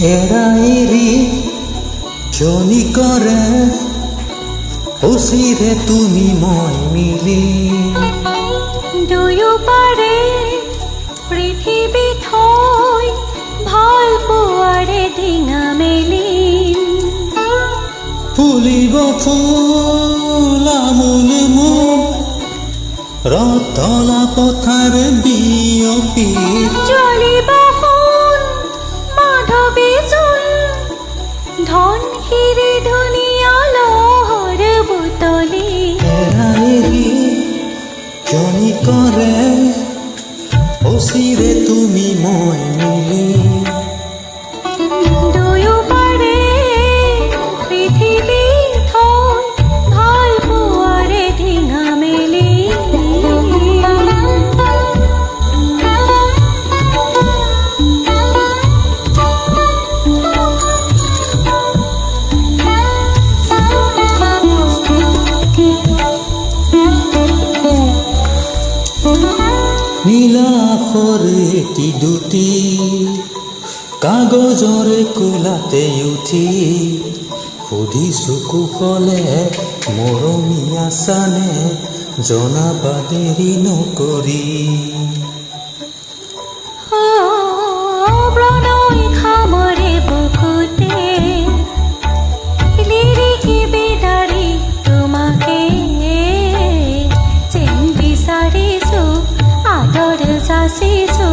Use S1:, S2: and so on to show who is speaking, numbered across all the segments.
S1: এৰাইৰি জনি কৰে উচিৰে তুমি মই মিলি
S2: দুয়োপাৰে পৃথিৱী থৈ ভাল পোৱাৰে ধিঙা মেলি
S1: ফুলিব ফুল আমোল মোল ৰতলা পথাৰ বিয়পি
S2: জ্বলিব ধন হিৰে ধুনীয়া লহৰ বুটলি
S1: এৰাইৰি জনি কৰে উচিৰে তুমি মই মিলি
S2: দুয়োপাৰে পৃথিৱী থৈ ভাল পোৱাৰে ধিঙা মেলি
S1: নীলা আখৰে এটি দুটি কাগজৰে কোলাতে উঠি সুধিছো কুশলে মৰমীয়া চানে জনাবা দেৰি নকৰি
S2: প্ৰণয় খামৰে বুকুতে লিৰিকি বিদাৰি তোমাকে যেন বিচাৰিছো আদৰ যাচিছো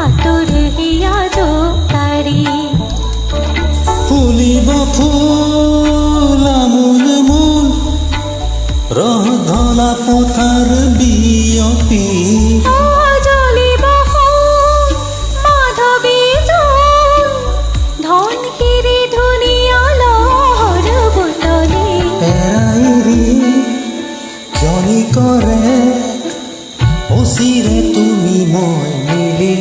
S2: আতুৰ হিয়া জোকাৰি
S1: ফুলিব ফুল আমোল মোল ৰধলা পথাৰ বিয়পি
S2: জ্বলিব মাধৱী জোল ধন হিৰি ধুনীয়া লহৰ বুটলি
S1: এৰাইৰি জনি কৰে উচিৰে তুমি মই মিলি